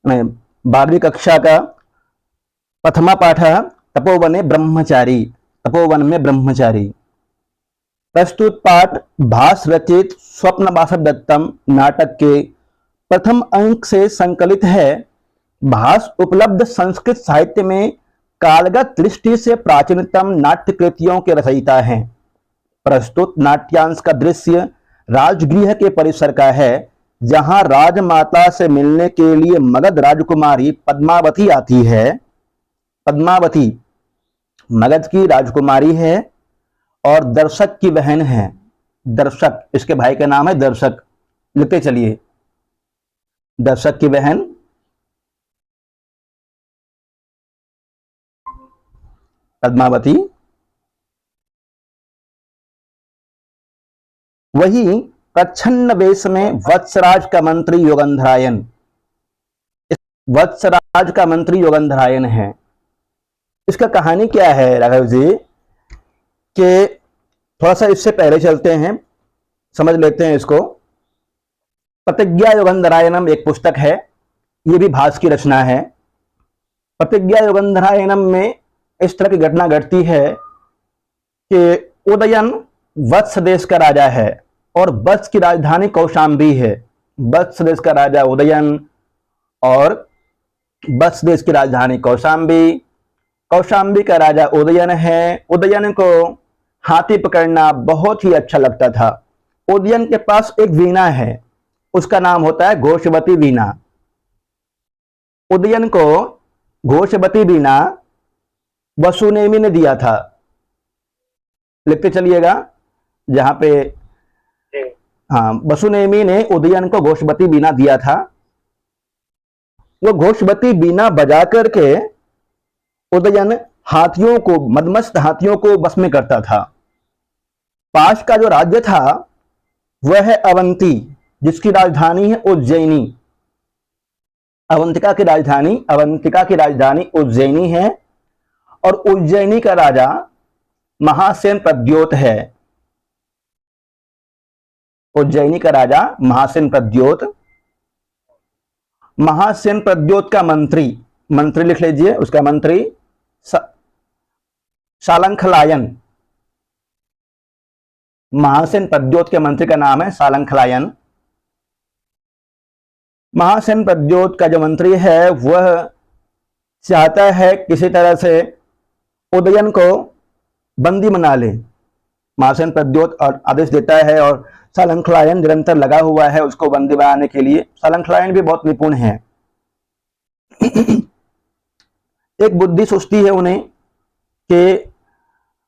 12वीं कक्षा का प्रथमा पाठ तपोवने ब्रह्मचारी, तपोवन में ब्रह्मचारी। प्रस्तुत पाठ भास रचित स्वप्न बासव दत्तम नाटक के प्रथम अंक से संकलित है। भास उपलब्ध संस्कृत साहित्य में कालगत दृष्टि से प्राचीनतम नाट्य कृतियों के रचयिता हैं। प्रस्तुत नाट्यांश का दृश्य राजगृह के परिसर का है, जहां राजमाता से मिलने के लिए मगध राजकुमारी पद्मावती आती है। पद्मावती मगध की राजकुमारी है और दर्शक की बहन है। दर्शक, इसके भाई का नाम है दर्शक, लिखते चलिए। दर्शक की बहन पद्मावती, वही प्रच्छन्न वेश में वत्सराज का मंत्री योगंधरायन, वत्सराज का मंत्री योगंधरायन है। इसका कहानी क्या है राघव जी, कि थोड़ा सा इससे पहले चलते हैं, समझ लेते हैं इसको। प्रतिज्ञा योगंधरायनम एक पुस्तक है, ये भी भास की रचना है। प्रतिज्ञा योगंधरायनम में इस तरह की घटना घटती है कि उदयन वत्स देश का राजा है और वत्स की राजधानी कौशांबी है। वत्स देश का राजा उदयन और वत्स देश की राजधानी कौशांबी। कौशांबी का राजा उदयन है। उदयन को हाथी पकड़ना बहुत ही अच्छा लगता था। उदयन के पास एक वीणा है, उसका नाम होता है घोषवती वीणा। उदयन को घोषवती वीणा वसुनेमी ने दिया था। लिखते चलिएगा जहां पे, हाँ, वसुनेमी ने उदयन को घोषवती वीणा दिया था। वो घोषवती वीणा बजा करके उदयन हाथियों को, मदमस्त हाथियों को बस में करता था। पास का जो राज्य था वह है अवंती, जिसकी राजधानी है उज्जैनी। अवंतिका की राजधानी उज्जैनी है और उज्जैनी का राजा महासेन प्रद्योत है। उज्जैनी का राजा महासेन प्रद्योत। महासेन प्रद्योत का मंत्री लिख लीजिए, उसका मंत्री सालंखलायन। महासेन प्रद्योत के मंत्री का नाम है सालंखलायन। महासेन प्रद्योत का जो मंत्री है वह चाहता है किसी तरह से उदयन को बंदी बना ले। महासेन प्रद्योत और आदेश देता है और सालंखलायन निरंतर लगा हुआ है उसको बंदी बनाने के लिए। सालंखलायन भी बहुत निपुण है। एक बुद्धि सुझती है उन्हें कि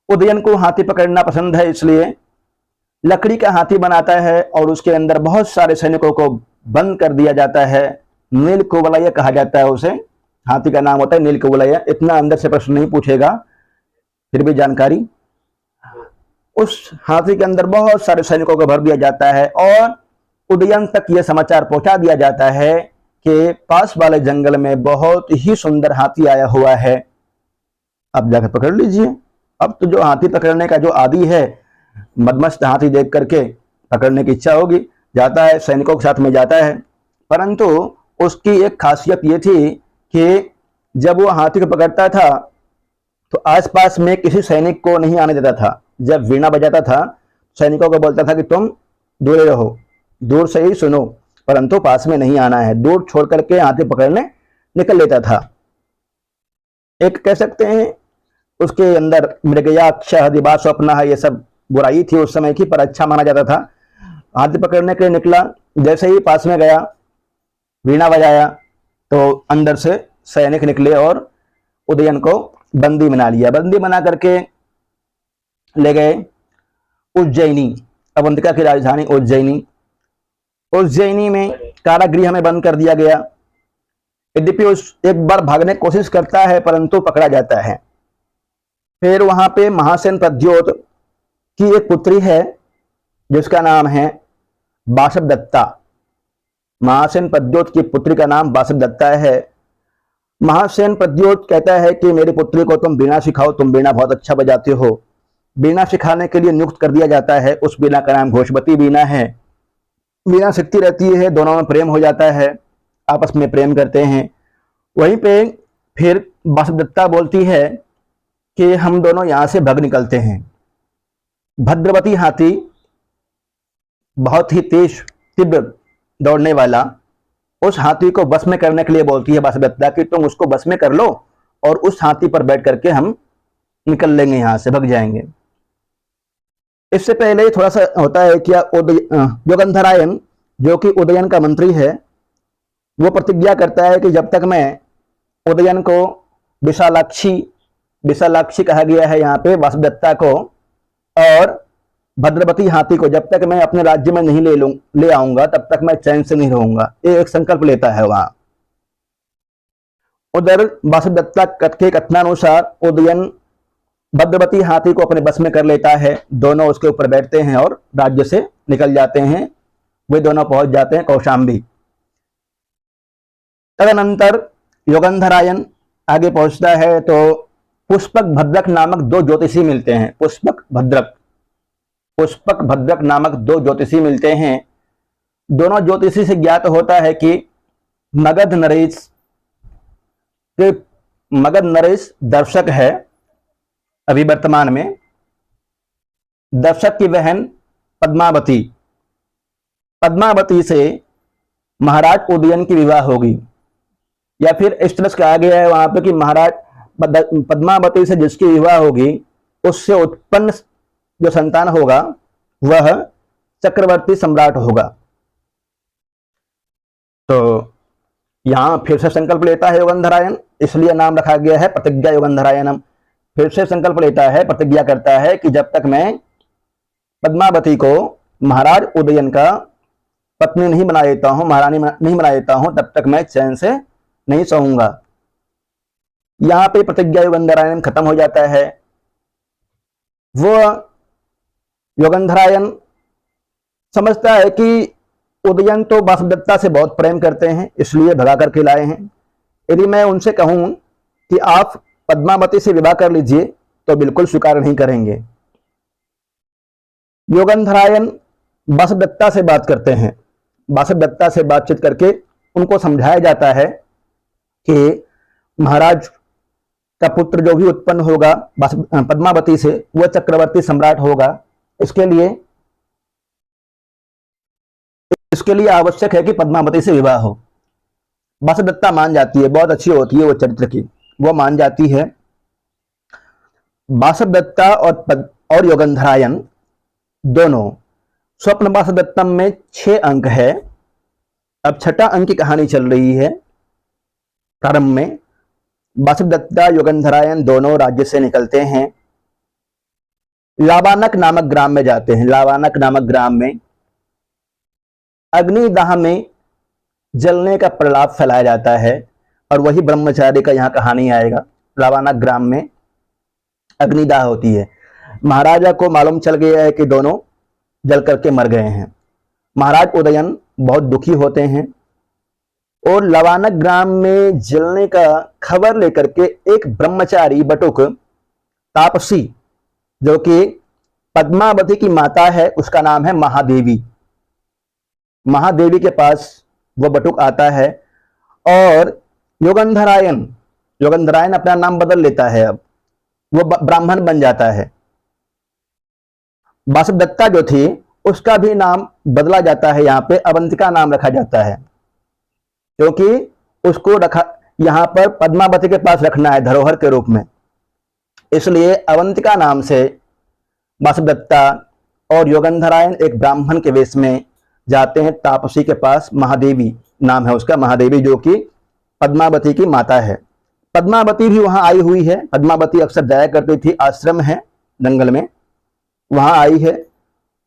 उदयन को हाथी पकड़ना पसंद है, इसलिए लकड़ी का हाथी बनाता है और उसके अंदर बहुत सारे सैनिकों को बंद कर दिया जाता है। नीलकुवलय कहा जाता है उसे, हाथी का नाम होता है नीलकुवलय। इतना अंदर से प्रश्न नहीं पूछेगा, फिर भी जानकारी। उस हाथी के अंदर बहुत सारे सैनिकों को भर दिया जाता है और उदयन तक यह समाचार पहुंचा दिया जाता है कि पास वाले जंगल में बहुत ही सुंदर हाथी आया हुआ है, अब जाकर पकड़ लीजिए। अब तो जो हाथी पकड़ने का जो आदी है, मदमस्त हाथी देख करके पकड़ने की इच्छा होगी, जाता है, सैनिकों के साथ में जाता है। परंतु उसकी एक खासियत ये थी कि जब वो हाथी को पकड़ता था तो आसपास में किसी सैनिक को नहीं आने देता था। जब वीणा बजाता था सैनिकों को बोलता था कि तुम दूर रहो, दूर से ही सुनो, परंतु पास में नहीं आना है। दूर छोड़ करके हाथी पकड़ने निकल लेता था। एक कह सकते हैं उसके अंदर मृगयाक्ष दिवा स्वप्न है, ये सब बुराई थी उस समय की, पर अच्छा माना जाता था। हाथी पकड़ने के लिए निकला, जैसे ही पास में गया, वीणा बजाया तो अंदर से सैनिक निकले और उदयन को बंदी बना लिया। बंदी बना करके ले गए उज्जैनी, अवंतिका की राजधानी उज्जैनी। उज्जैनी में कारागृह में बंद कर दिया गया। यद्यपि उस एक बार भागने की कोशिश करता है परंतु पकड़ा जाता है। फिर वहां पे महासेन प्रद्योत की एक पुत्री है जिसका नाम है बासव दत्ता। महासेन प्रद्योत की पुत्री का नाम बासव दत्ता है। महासेन प्रद्योत कहता है कि मेरी पुत्री को तुम वीणा सिखाओ, तुम वीणा बहुत अच्छा बजाते हो। वीणा सिखाने के लिए नियुक्त कर दिया जाता है। उस वीणा का नाम घोषवती वीणा है। वीणा सीखती रहती है, दोनों में प्रेम हो जाता है। आपस में प्रेम करते हैं। वहीं पे फिर वासुदेवता बोलती है कि हम दोनों यहाँ से भाग निकलते हैं। भद्रवती हाथी बहुत ही तेज तीव्र दौड़ने वाला, उस हाथी को बस में करने के लिए बोलती है वासुदेवता कि तुम उसको बस में कर लो और उस हाथी पर बैठ करके हम निकल लेंगे, यहाँ से भाग जाएंगे। इससे पहले थोड़ा सा होता है क्या, योगंधरायन जो कि उदयन का मंत्री है, वो प्रतिज्ञा करता है कि जब तक मैं उदयन को विशालाक्षी, विशालाक्षी कहा गया है यहाँ पे वासुदेवता को, और भद्रवती हाथी को जब तक मैं अपने राज्य में नहीं ले आऊंगा तब तक मैं चैन से नहीं रहूंगा। ये एक संकल्प लेता है वहां। उधर वासुदेवता के कथनानुसार उदयन भद्रवती हाथी को अपने बस में कर लेता है, दोनों उसके ऊपर बैठते हैं और राज्य से निकल जाते हैं। वे दोनों पहुंच जाते हैं कौशाम्बी। तदनंतर योगंधरायन आगे पहुंचता है तो पुष्पक भद्रक नामक दो ज्योतिषी मिलते हैं। पुष्पक भद्रक नामक दो ज्योतिषी मिलते हैं। दोनों ज्योतिषी से ज्ञात होता है कि मगध नरेश दर्शक है, अभी वर्तमान में दर्शक की बहन पद्मावती से महाराज उदयन की विवाह होगी, या फिर इस तरह से कहा गया है वहां पे कि महाराज पद्मावती से जिसकी विवाह होगी उससे उत्पन्न जो संतान होगा वह चक्रवर्ती सम्राट होगा। तो यहां फिर से संकल्प लेता है योगंधरायन, इसलिए नाम रखा गया है प्रतिज्ञा योगंधरायनम। फिर से संकल्प लेता है, प्रतिज्ञा करता है कि जब तक मैं पद्मावती को महाराज उदयन का पत्नी नहीं बना देता हूं, महारानी नहीं बना देता हूं, तब तक मैं चैन से नहीं सोऊंगा। यहां पे प्रतिज्ञा योगंधरायन खत्म हो जाता है। वो योगंधरायन समझता है कि उदयन तो वासुदेवता से बहुत प्रेम करते हैं, इसलिए भगा करके लाए हैं। यदि मैं उनसे कहूं कि आप पद्मावती से विवाह कर लीजिए तो बिल्कुल स्वीकार नहीं करेंगे। योगंधरायन वासुदेवता से बात करते हैं। वासुदेवता से बातचीत करके उनको समझाया जाता है कि महाराज का पुत्र जो भी उत्पन्न होगा पद्मावती से वह चक्रवर्ती सम्राट होगा। इसके लिए आवश्यक है कि पद्मावती से विवाह हो। वासुदेवता मान जाती है, बहुत अच्छी होती है वो चरित्र की, वो मान जाती है। वासुदेवता और योगंधरायन दोनों, स्वप्न वासुदेवतम में 6 अंक है। अब 6ठा अंक की कहानी चल रही है। प्रारंभ में वासुदेवता योगंधरायन दोनों राज्य से निकलते हैं, लावानक नामक ग्राम में जाते हैं। लावानक नामक ग्राम में अग्निदाह में जलने का प्रलाप फैलाया जाता है, और वही ब्रह्मचारी का यहाँ कहानी आएगा। लावानक ग्राम में अग्निदाह होती है। महाराजा को मालूम चल गया है कि दोनों जल करके मर गए हैं। महाराज उदयन बहुत दुखी होते हैं और लवानक ग्राम में जलने का खबर लेकर के एक ब्रह्मचारी बटुक तापसी, जो कि पद्मावती की माता है, उसका नाम है महादेवी। महादेवी के पास वह बटुक आता है और योगंधरायन अपना नाम बदल लेता है। अब वो ब्राह्मण बन जाता है। वासुदेवता जो थी उसका भी नाम बदला जाता है, यहाँ पे अवंतिका नाम रखा जाता है, क्योंकि उसको रखा यहाँ पर पद्मावती के पास रखना है धरोहर के रूप में। इसलिए अवंतिका नाम से वासुदेवता और योगंधरायन एक ब्राह्मण के वेश में जाते हैं तापसी के पास। महादेवी नाम है उसका, महादेवी जो कि पद्मावती की माता है। पद्मावती भी वहां आई हुई है। पद्मावती अक्सर जाया करती थी, आश्रम है जंगल में, वहां आई है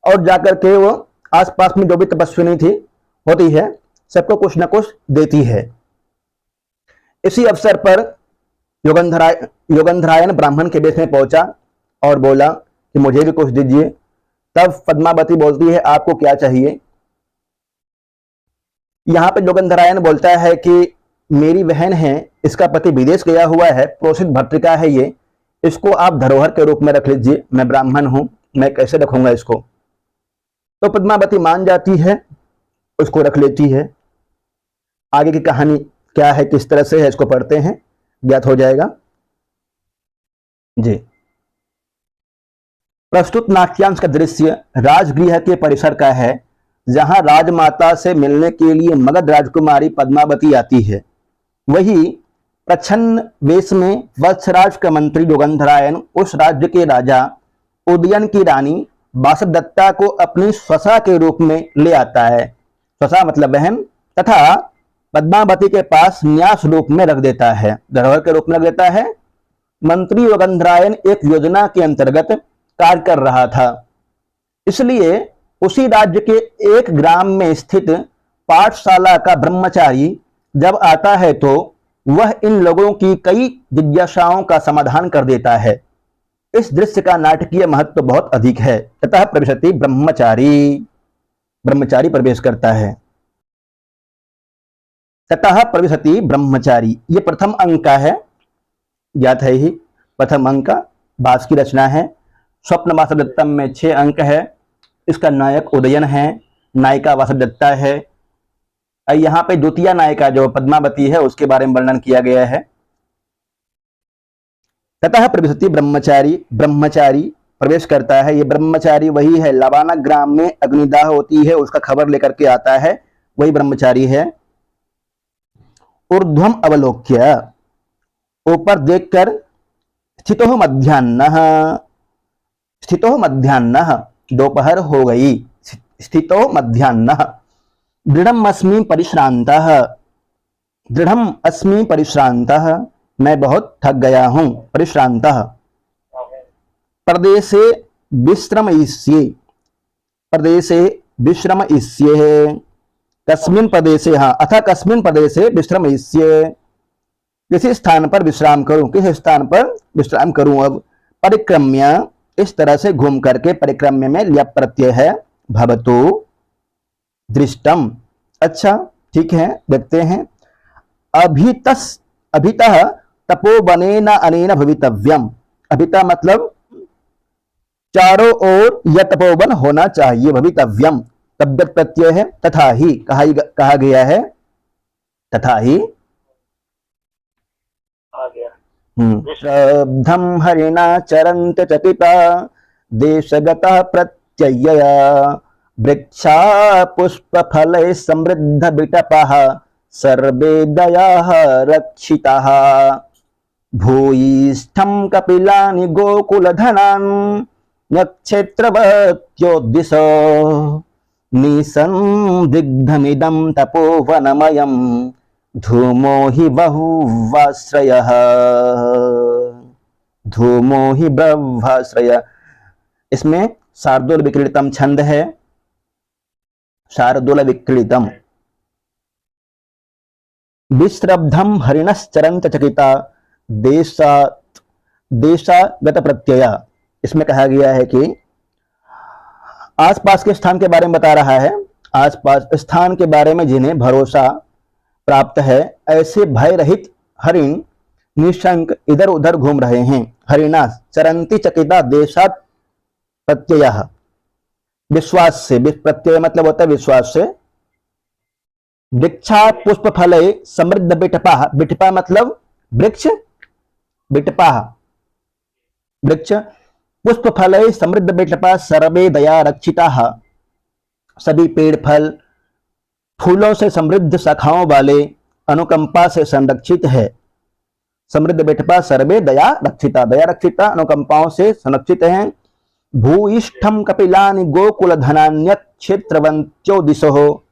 और जाकर के वो आसपास में जो भी तपस्विनी होती है सबको कुछ न कुछ देती है। इसी अवसर पर योगंधरायन ब्राह्मण के वेश में पहुंचा और बोला कि मुझे भी कुछ दीजिए। तब पद्मावती बोलती है आपको क्या चाहिए। यहां पर योगंधरायन बोलता है कि मेरी बहन है, इसका पति विदेश गया हुआ है, प्रोसित भर्तृका है ये, इसको आप धरोहर के रूप में रख लीजिए। मैं ब्राह्मण हूं, मैं कैसे रखूंगा इसको। तो पद्मावती मान जाती है, उसको रख लेती है। आगे की कहानी क्या है, किस तरह से है, इसको पढ़ते हैं, ज्ञात हो जाएगा जी। प्रस्तुत नाट्यांश का दृश्य राजगृह के परिसर का है, जहां राजमाता से मिलने के लिए मगध राजकुमारी पद्मावती आती है। वही प्रच्छन्न वेश में वत्सराज का मंत्री योगंधरायन उस राज्य के राजा उदयन की रानी वासवदत्ता को अपनी स्वसा के रूप में ले आता है, स्वसा मतलब बहन, तथा पद्मावती के पास न्यास रूप में रख देता है, धरोहर के रूप में रख देता है। मंत्री योगंधरायन एक योजना के अंतर्गत कार्य कर रहा था, इसलिए उसी राज्य के एक ग्राम में स्थित पाठशाला का ब्रह्मचारी जब आता है तो वह इन लोगों की कई जिज्ञासाओं का समाधान कर देता है। इस दृश्य का नाटकीय महत्व बहुत अधिक है। ततः प्रविशति ब्रह्मचारी, ब्रह्मचारी प्रवेश करता है। ततः प्रविशति ब्रह्मचारी, ये प्रथम अंक का है, ज्ञात है ही, प्रथम अंक का भास की रचना है। स्वप्न वासवदत्तम में 6 अंक है। इसका नायक उदयन है, नायिका वासवदत्ता है। यहाँ पे द्वितीय नायिका जो पद्मावती है उसके बारे में वर्णन किया गया है। ततः प्रविशति ब्रह्मचारी, ब्रह्मचारी प्रवेश करता है। ये ब्रह्मचारी वही है, लवाना ग्राम में अग्निदाह होती है, उसका खबर लेकर के आता है, वही ब्रह्मचारी है। ऊर्ध्वम अवलोक्य, ऊपर देखकर, स्थितो मध्याह्नः, स्थितो मध्याह्नः, दोपहर हो गई, स्थितो मध्याह्नः। दृढ़म अस्मि परिश्रांतः, दृढ़म अस्मि परिश्रांतः, मैं बहुत थक गया हूं, परिश्रांतः। प्रदेशे विश्रमयिष्ये, प्रदेशे विश्रमयिष्ये, कस्मिन् प्रदेशे, हाँ, अथ कस्मिन् प्रदेशे विश्रमयिष्ये, किसी स्थान पर विश्राम करूं, किस स्थान पर विश्राम करूं। अब परिक्रम्य, इस तरह से घूम करके, परिक्रम्य में ल्यप प्रत्यय है, भवतु दृष्टम। अच्छा ठीक है, देखते हैं। अभितस, अभितः तपोवनेन अनेन भवितव्यम, अभितः मतलब चारों ओर यह तपोवन होना चाहिए, भवितव्यम तद्गत प्रत्यय है। तथा ही कहा गया है, तथा ही श्रद्धम हरिणा चरन्त चकिता देशगतः प्रत्ययया, वृक्षा पुष्प फल समृद्ध बिटपः सर्वे दयाः रक्षिताः, भूयिष्ठं कपिलानि गोकुलधनान् नक्षत्रवत्योद्दिशो, निसन्दिग्धमिदं तपोवनमयं धूमो हि बहुवाश्रयः, धूमो हि ब्रह्माश्रय। इसमें शार्दूल विक्रीडितम छंद है, शार्दूल विक्रीडितम। विश्रब्धम हरिणश्चरंत चकिता देशागत प्रत्यय, इसमें कहा गया है कि आसपास के स्थान के बारे में बता रहा है, आसपास स्थान के बारे में जिन्हें भरोसा प्राप्त है, ऐसे भय रहित हरिण निशंक इधर उधर घूम रहे हैं। हरिणा चरंती चकिता देशात प्रत्यय, विश्वास से, प्रत्यय मतलब होता है विश्वास से। वृक्षा पुष्प फले समृद्ध बिटपा, बिटपा मतलब वृक्ष, बिटपा वृक्ष, पुष्प फले समृद्ध बिटपा सर्वे दया रक्षिता, सभी पेड़ फल फूलों से समृद्ध शाखाओं वाले अनुकंपा से संरक्षित है। समृद्ध बिटपा सर्वे दया रक्षिता, दया रक्षिता अनुकंपाओं से संरक्षित हैं। भूयिष्ठम कपिलानि गोकुल धनान्यत क्षेत्रवंत्यो दिशो,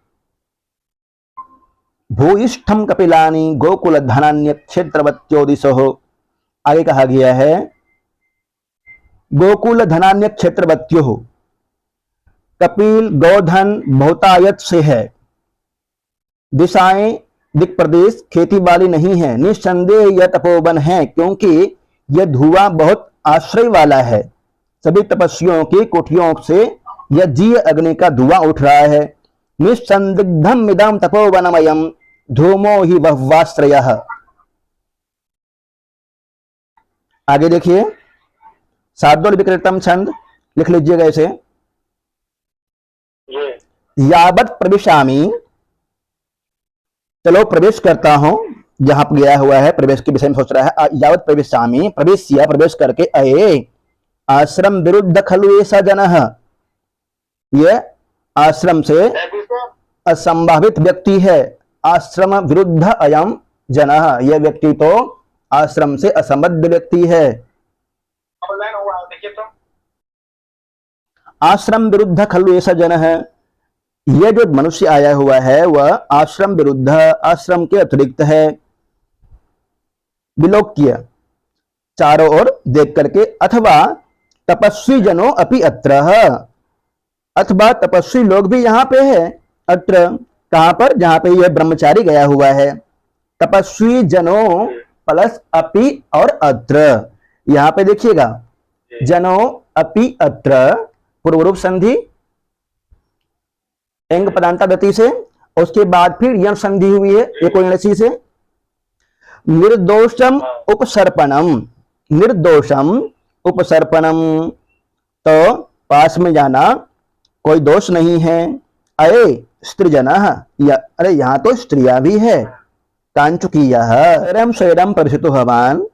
भूयिष्ठम कपिलानि गोकुल धनान्यत क्षेत्रवत्यो दिशो। आगे कहा गया है गोकुल धनान्य क्षेत्रवत्यो, कपिल गोधन बहुतायत से है, दिशाएं दिक प्रदेश खेती बाड़ी नहीं है, निस्संदेह यह तपोवन है क्योंकि यह धुआं बहुत आश्रय वाला है। सभी तपस्वियों की कोठियों से यह जीय अग्नि का धुआं उठ रहा है। निस्संदिग्धम इदं तपोवनमयं धूमो ही बहुवाश्रयः। आगे देखिए, शार्दूल विक्रीडितम छंद लिख लीजिएगा इसे। यावत् प्रविशामि, चलो प्रवेश करता हूं, जहां पर गया हुआ है प्रवेश के विषय में सोच रहा है। यावत प्रवेशामि, प्रवेश किया, प्रवेश करके अये आश्रम विरुद्ध खलु ऐसा जनः, ये आश्रम से असंभावित व्यक्ति है। आश्रम विरुद्ध अयम जनः, यह व्यक्ति तो आश्रम से असंबद्ध व्यक्ति है। ऑनलाइन हुआ है, देखिए तो। आश्रम विरुद्ध खलु ऐसा जन है, यह जो मनुष्य आया हुआ है वह आश्रम विरुद्ध, आश्रम के अतिरिक्त है। विलोक्य, चारों ओर देख करके, अथवा तपस्वी जनों अपि अत्र, अथवा तपस्वी लोग भी यहाँ पे है। अत्र कहां पर, जहां पे यह ब्रह्मचारी गया हुआ है। तपस्वी जनों प्लस अपि और अत्र, यहां पे देखिएगा जनों अपि अत्र, पूर्व रूप संधि एंग पदांता गति से, उसके बाद फिर यण संधि हुई है एकोणसी से। निर्दोषम उपसर्पणम, निर्दोषम उपसर्पणम, तो पास में जाना कोई दोष नहीं है। अये स्त्रीजनः, अरे यहाँ तो स्त्रियां भी है। कांचुकीयः स्वैरम स्वैरम प्रविशतु भवान,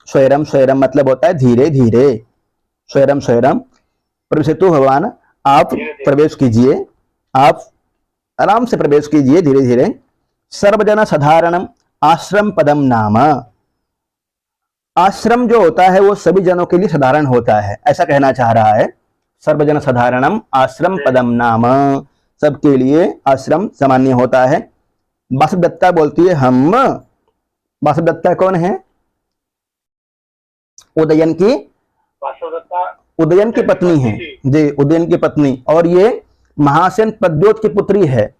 स्वैरम स्वैरम मतलब होता है धीरे धीरे। स्वैरम स्वैरम प्रविशतु भवान, आप प्रवेश कीजिए, आप आराम से प्रवेश कीजिए धीरे धीरे। सर्वजन साधारणम आश्रम पदम नाम, आश्रम जो होता है वो सभी जनों के लिए साधारण होता है, ऐसा कहना चाह रहा है। सर्वजन साधारणम आश्रम पदम नाम, सबके लिए आश्रम सामान्य होता है। वासुदत्ता बोलती है हम, वासुदत्ता कौन है? उदयन की, उदयन की पत्नी है जी, उदयन की पत्नी। और ये महासेन प्रद्योत की पुत्री है,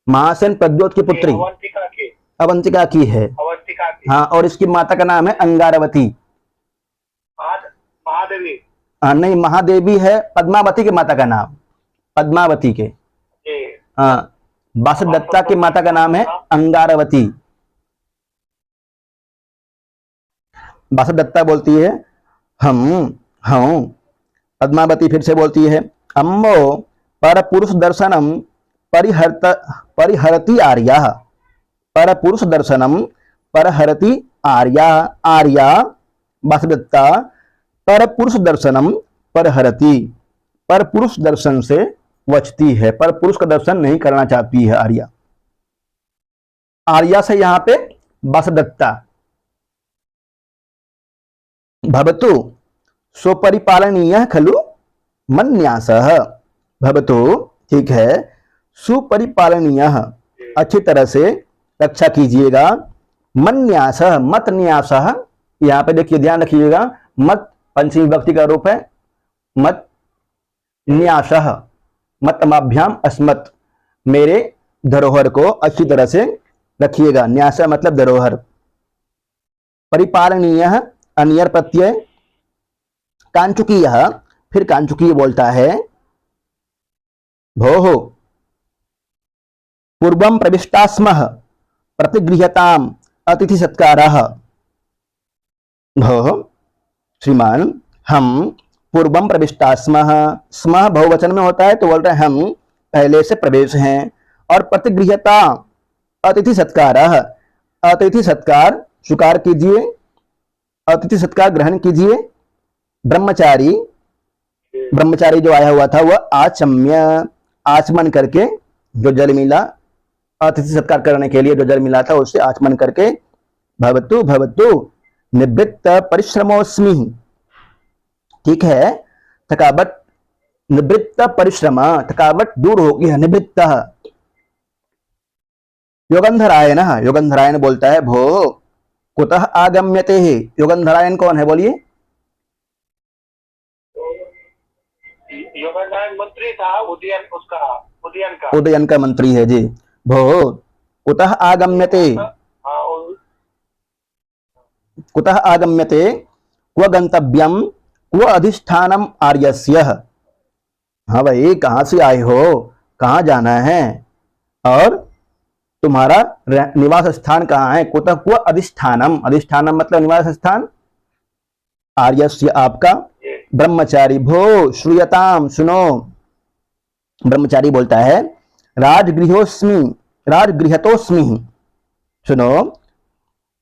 महासेन प्रद्योत की पुत्री अवंतिका की है। हाँ, और इसकी माता का नाम है अंगारवती। महादेवी, हाँ नहीं, महादेवी है पद्मावती के माता का नाम, पद्मावती के। हाँ, वासुदत्ता की माता का नाम है अंगारवती। वासुदत्ता बोलती है हम, पद्मावती फिर से बोलती है अम्मो पर पुरुष दर्शनम परिहरति आर्या, पर पुरुष दर्शनम परहरति आर्या, आर्या वासुदत्ता पर पुरुष दर्शनम परहरति, पर पुरुष दर्शन से बचती है, पर पुरुष का दर्शन नहीं करना चाहती है आर्या। आर्या से यहां पे वासुदत्ता। भवतु स्वपरिपालनीय खलु मन्यासः, भवतु ठीक है, सुपरिपालनीय अच्छी तरह से रक्षा कीजिएगा। मन्यासः मत न्यासः, यहां पे देखिए ध्यान रखिएगा, मत पंचमी विभक्ति का रूप है, मत न्यासः मतमाभ्याम अस्मत्, मेरे धरोहर को अच्छी तरह से रखिएगा। न्यास मतलब धरोहर। परिपालनीय अनियर प्रत्यय। कांचुकीय, फिर कांचुकीय बोलता है भोः पूर्वं प्रविष्टा स्मः प्रतिगृह्यताम अतिथि सत्कारः। भोः श्रीमान, हम पूर्वम प्रविष्टा स्मः, स्मः बहुवचन में होता है तो बोल रहे हैं हम पहले से प्रवेश हैं। और प्रतिगृह्यता अतिथि सत्कारः, अतिथि सत्कार स्वीकार कीजिए, अतिथि सत्कार ग्रहण कीजिए। ब्रह्मचारी, ब्रह्मचारी जो आया हुआ था वह आचम्य, आचमन करके, जो जल मिला अतिथि सत्कार करने के लिए जो जल मिला था उससे आचमन करके। भवतु भवतु निवृत्त परिश्रमोस्मि, ठीक है, थकावट निवृत्त परिश्रम, थकावट दूर होगी है, निवृत्त। योगंधरायण, योगंधरायण बोलता है भो कुतः आगम्यते, योगंधरायण कौन है बोलिए? योगंधरायण मंत्री था, उदयन उसका, उदयन का, उदयन का मंत्री है जी। भो कुतः आगम्यते, कुतः आगम्यते, क्व गंतव्यम क्व अधिष्ठानम आर्यस्य। हाँ भाई, कहां से आए हो, कहां जाना है और तुम्हारा निवास स्थान कहाँ है? कुतः क्व अधिष्ठानम, अधिष्ठानम मतलब निवास स्थान। आर्यस्य आपका। ब्रह्मचारी भो श्रूयताम, सुनो। ब्रह्मचारी बोलता है राजगृहोस्मि, राजगृहतोस्मि, सुनो,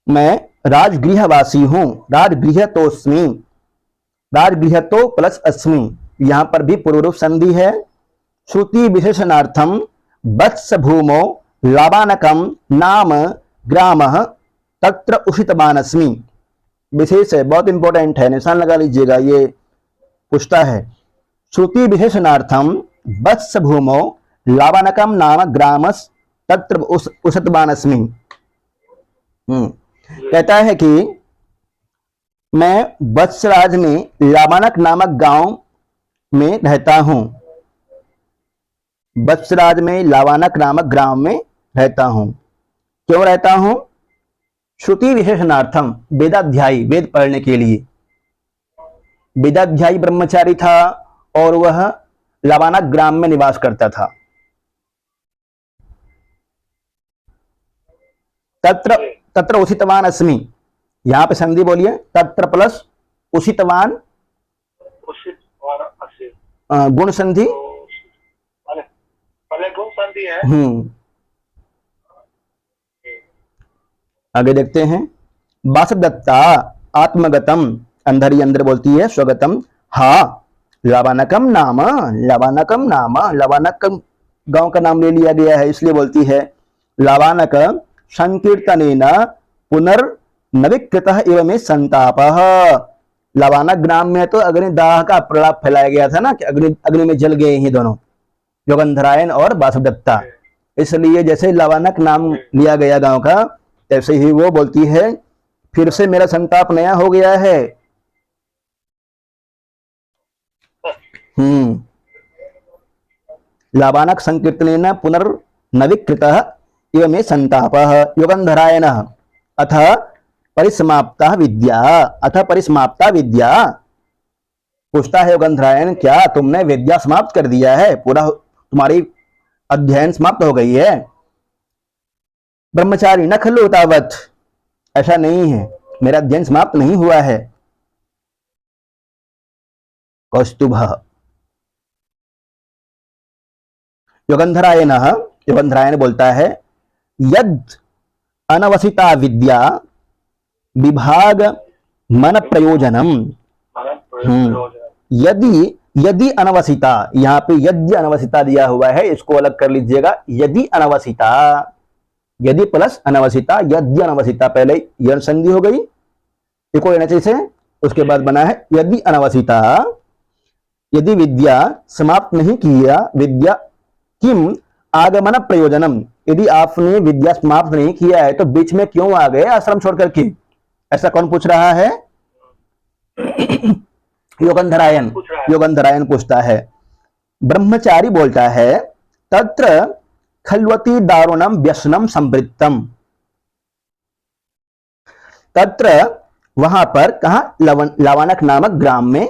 मैं राजगृहवासी हूं, राजगृह तोस्मी, राजगृह तो प्लस अस्मि, यहां पर भी पूर्व रूप संधि है। श्रुति विशेषणार्थम वत्स भूमो लाबानकम नाम ग्रामः तत्र उषितवानस्मि, विशेष है, बहुत इंपॉर्टेंट है, निशान लगा लीजिएगा, ये पूछता है। श्रुति विशेषणार्थम वत्स भूमो लाबानकम नाम ग्रामस तत्र उषितवानस्मि। कहता है कि मैं वत्सराज में लाबानक नामक गांव में रहता हूं, वत्सराज में लाबानक नामक ग्राम में रहता हूं। क्यों रहता हूं? श्रुति विशेषणार्थम, वेदाध्यायी, वेद पढ़ने के लिए। वेदाध्यायी ब्रह्मचारी था और वह लाबानक ग्राम में निवास करता था। तत्र तत्र उषितवान अस्मि, यहां पे संधि बोलिए, तत्र प्लस उषितवान, उषित और असित, गुण संधि, पहले गुण संधि है। आगे देखते हैं। वासुदत्ता आत्मगतम, अंदर ही अंदर बोलती है स्वगतम, हा लाबानकम नाम, लाबानकम नाम, लाबानकम गांव का नाम ले लिया गया है इसलिए बोलती है। लाबानक संकीर्तनेन पुनर्नवीकृतः इव में संतापः, लाबानक ग्राम में तो अग्निदाह का प्रलाप फैलाया गया था ना, कि अग्नि में जल गए हैं दोनों, योगंधरायन और वासुदत्ता, इसलिए जैसे लाबानक नाम लिया गया गांव का, तैसे ही वो बोलती है फिर से मेरा संताप नया हो गया है। लाबानक संकीर्तनेन पुनर्नवीकृतः इव में संतापः, योगंधरायणः अथ परिसमाप्ता विद्या, अथ परिसमाप्ता विद्या। पूछता है योगंधरायण, क्या तुमने विद्या समाप्त कर दिया है, पूरा तुम्हारी अध्ययन समाप्त हो गई है? ब्रह्मचारी, न खलु तावत, ऐसा नहीं है, मेरा अध्ययन समाप्त नहीं हुआ है। कौस्तुभः, योगंधरायणः, योगंधरायण बोलता है, यद अनवसिता विद्या विभाग मन प्रयोजनम, यदि यदि अनवसिता, यहां पे यदि अनवसिता दिया हुआ है, इसको अलग कर लीजिएगा। यदि अनवसिता, यदि प्लस अनवसिता, यदि अनवसिता, पहले यण संधि हो गई, इको एनएच से, उसके बाद बना है यदि अनवसिता, यदि विद्या समाप्त नहीं किया, विद्या किम आगमन प्रयोजनम, यदि आपने विद्या समाप्त नहीं किया है तो बीच में क्यों आ गए आश्रम छोड़ करके? ऐसा कौन पूछ रहा है? योगंधरायण, योगंधरायण पूछता है। ब्रह्मचारी बोलता है, तत्र खल्वती दारुणम व्यसनम संवृत्तम, तत्र वहां पर, कहा, लाबानक नामक ग्राम में,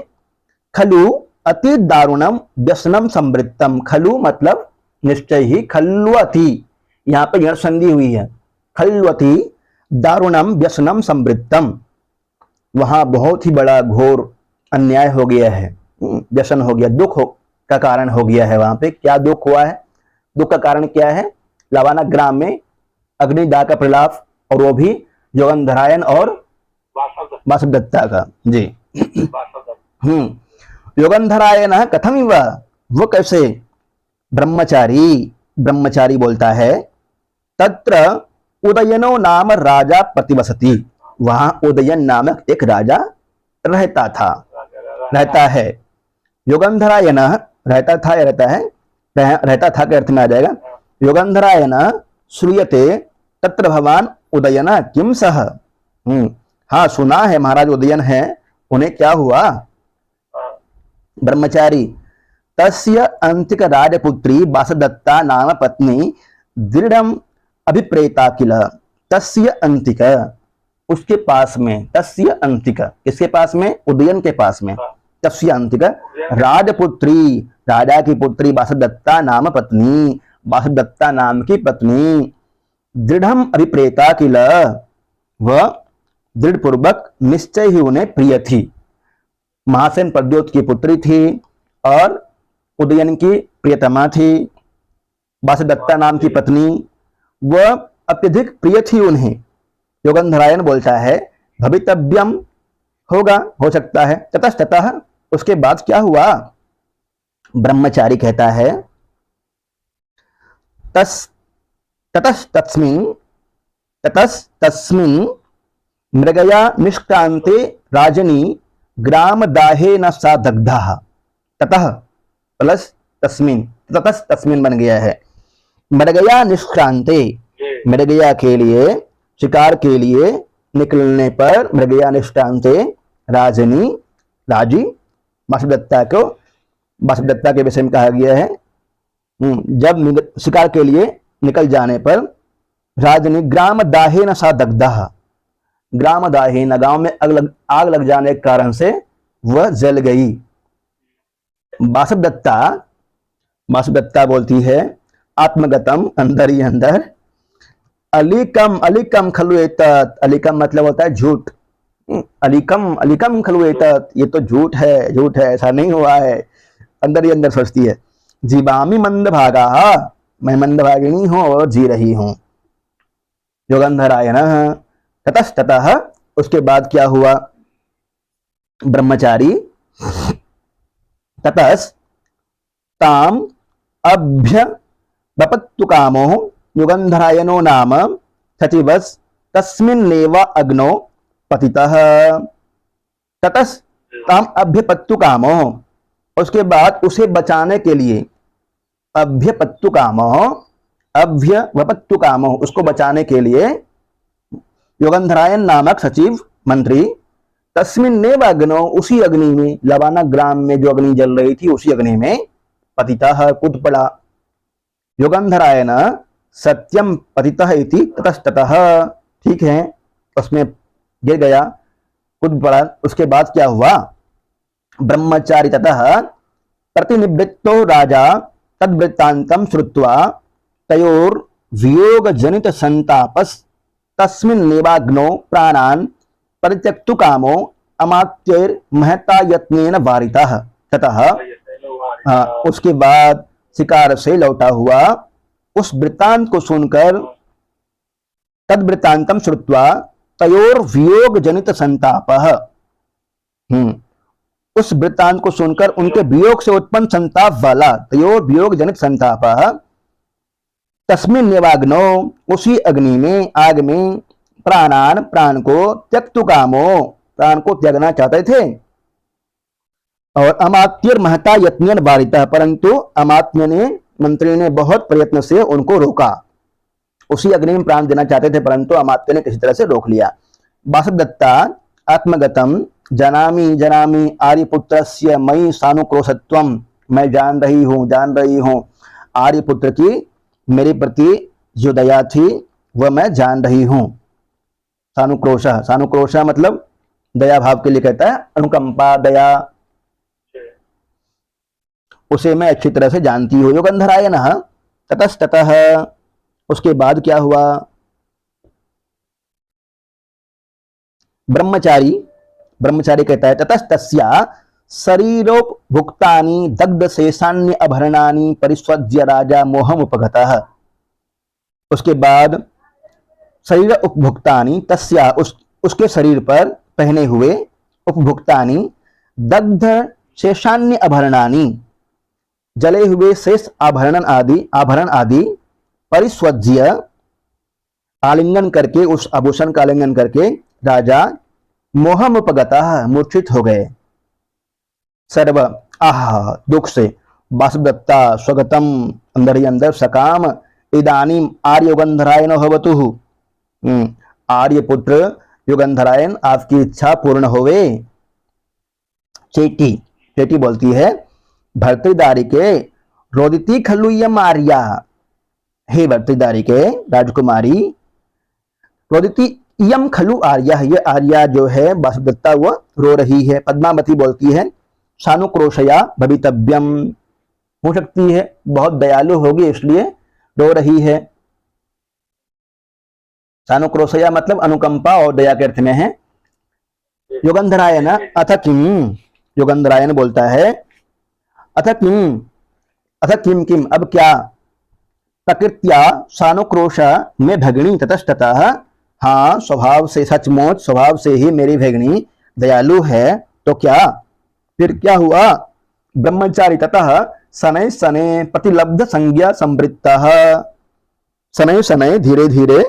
खलु अति दारुणम व्यसनम संवृत्तम, खलु मतलब निश्चय ही, खल्वती यहां पे यण संधि हुई है, खल्वती दारुणम व्यसनम संवृत्तम, वहां बहुत ही बड़ा घोर अन्याय हो गया है, व्यसन हो गया, दुख का कारण हो गया है। वहां पे क्या दुख हुआ है? दुख का कारण क्या है? लाबानक ग्राम में अग्निदाह का प्रलाप, और वो भी योगंधरायण और वासुदत्ता का। जी। योगंधरायण कथमिव, वो कैसे? ब्रह्मचारी, ब्रह्मचारी बोलता है, तत्र उदयनो नाम राजा प्रतिवसति, वहां उदयन नामक एक राजा रहता था, रहता है। योगंधरायण, रहता था या रहता है? रहता था के अर्थ में आ जाएगा। योगंधरायण श्रूयते तत्र भवान उदयन किम सह, हाँ सुना है महाराज उदयन है, उन्हें क्या हुआ? ब्रह्मचारी, तस्य अंतिक राजपुत्री वासुदत्ता नाम पत्नी दृढ़म अभिप्रेता किल, तस्य अंतिक, उसके पास में, तस्य अंतिक, किसके पास में? उदयन के पास में, तस्य अंतिक राजपुत्री, राजा की पुत्री वासुदत्ता नाम पत्नी, वासुदत्ता नाम की पत्नी, दृढ़म अभिप्रेता किल, वह दृढ़ पूर्वक निश्चय ही उन्हें प्रिय थी। महासेन प्रद्योत की पुत्री थी और उदयन की प्रियतमा थी, वासुदत्ता नाम की पत्नी, वह अत्यधिक प्रिय थी उन्हें। योगंधरायण बोलता है भवितव्यम होगा, हो सकता है। ततस्ततः उसके बाद क्या हुआ? ब्रह्मचारी कहता है तस ततस्तस्मिन् मृगया निष्क्रांते राजनी ग्राम दाहे न सा दग्धा। ततः प्लस तस्मिन, ततस्तस्मिन बन गया है। मृगया निष्क्रांते, जी मृगया के लिए, शिकार के लिए निकलने पर, मृगया निष्क्रांते राजनी, राजी वासुदत्ता को, वासुदत्ता के विषय में कहा गया है। जब शिकार के लिए निकल जाने पर राजनी ग्राम दाहे न सा दग्धा, ग्राम दाहे न, गांव में आग लग जाने के कारण से वह जल गई। वासुदत्ता, वासुदत्ता बोलती है आत्मगतम, अंदर ही अंदर, अलीकम अलीकम खलु एतत्, अलीकम मतलब होता है झूठ। अलीकम अलीकम खलु एतत्, ये तो झूठ है, झूठ है, ऐसा नहीं हुआ है। अंदर ही अंदर सोचती है। जीवामी मंदभागा, मैं मंदभागिनी हूं और जी रही हूं। योगंधरायण ततस्ततः, उसके बाद क्या हुआ? ब्रह्मचारी ततस ताम अभ्य बपत्तु कामो युगंधरायणो नाम सचिवस् तस्मिन्नेव अग्नौ पतितः। ततस ताम अभ्यपत्तु कामो, उसके बाद उसे बचाने के लिए, अभ्यपत्तु कामो, अभ्यवपत्तु कामो, उसको बचाने के लिए योगंधरायण नामक सचिव, मंत्री, तस्मिन्नेव अग्नौ, उसी अग्नि में, लवाना ग्राम में जो अग्नि जल रही थी उसी अग्नि में, पतितः, कूद पड़ा। योगंधरायण सत्यम पतितः इति ततस्ततः, ठीक है, उसमें गिर गया, कूद पड़ा। उसके बाद क्या हुआ? ब्रह्मचारी ततः प्रतिनिवृत्तो राजा तद्वृत्तान्तं श्रुत्वा तयोर वियोग जनित संतापस तस्मिन्नेवाग्नौ प्राणान् परित्यक्तु कामो अमात्यैर महता यत्नेन वारितः। ततः उसके बाद शिकार से लौटा हुआ, उस वृत्तांत को सुनकर, तद्वृत्तांतम श्रुत्वा तयोर वियोग जनित संतापः, उस वृत्तांत को सुनकर उनके वियोग से उत्पन्न संताप वाला, तयोर वियोग जनित संतापः, तस्मिन्नेवाग्नौ, उसी अग्नि में, आग में, प्राणान, प्राण को, त्यक्तु कामो, प्राण को त्यागना चाहते थे, और अमात्यर महता यत्नेन वारितः, परंतु अमात्य ने, मंत्री ने बहुत प्रयत्न से उनको रोका। उसी अग्नि में प्राण देना चाहते थे परंतु अमात्य ने किसी तरह से रोक लिया। वासुदत्ता आत्मगतम जनामि जनामि आर्यपुत्रस्य मयि सानुक्रोशत्वम, मैं जान रही हूँ आर्यपुत्र की मेरे प्रति जो दया थी वह मैं जान रही हूँ। सानुक्रोश, सानुक्रोश मतलब दया भाव के लिए कहता है, अनुकंपा, दया, उसे मैं अच्छी तरह से जानती हूँ। योगंधरायण ततस्ततः, उसके बाद क्या हुआ? ब्रह्मचारी, ब्रह्मचारी कहता है ततस्तस्या शरीरोपभुक्तानि दग्ध शेषान्य आभरणानि परिस्वज्य राजा मोहम उपगतः। उसके बाद शरीर उपभुक्तानि तस्या, उसके शरीर पर पहने हुए, उपभुक्तानि दग्ध शेषान्य आभरणानि, जले हुए शेष आभरण आदि परिस्वज्य, आलिंगन करके, उस आभूषण का आलिंगन करके राजा मोहम उपगतः, मूर्छित हो गए। सर्व आह, दुख से। वासुदत्ता स्वगतम, अंदर ही अंदर, सकाम इदानीम आर्य युगंधरायण भवतु, आर्यपुत्र युगंधरायण आपकी इच्छा पूर्ण होवे। चेटी, चेटी बोलती है भर्तृदारी के रोदिति खलुयम आर्या, हे भर्तृदारी के राजकुमारी, रोदिति यम खलु आर्या, ये आर्या जो है वासुदत्ता वो रो रही है। पद्मावती बोलती है सानुक्रोशया भवितव्यम, हो सकती है बहुत दयालु होगी इसलिए रो रही है। सानुक्रोशया मतलब अनुकंपा और दया के अर्थ में है। युगंधरायण अथ किम, युगंधरायण बोलता है अथ किम किम, अब क्या? प्रकृत्या सानुक्रोश में भगिनी ततस्ततः, हाँ स्वभाव से, सचमुच स्वभाव से ही मेरी भगिनी दयालु है, तो क्या फिर क्या हुआ? ब्रह्मचारी ततः शनैः शनैः प्रतिलब्ध संज्ञा संवृत्तः, शनैः शनैः धीरे धीरे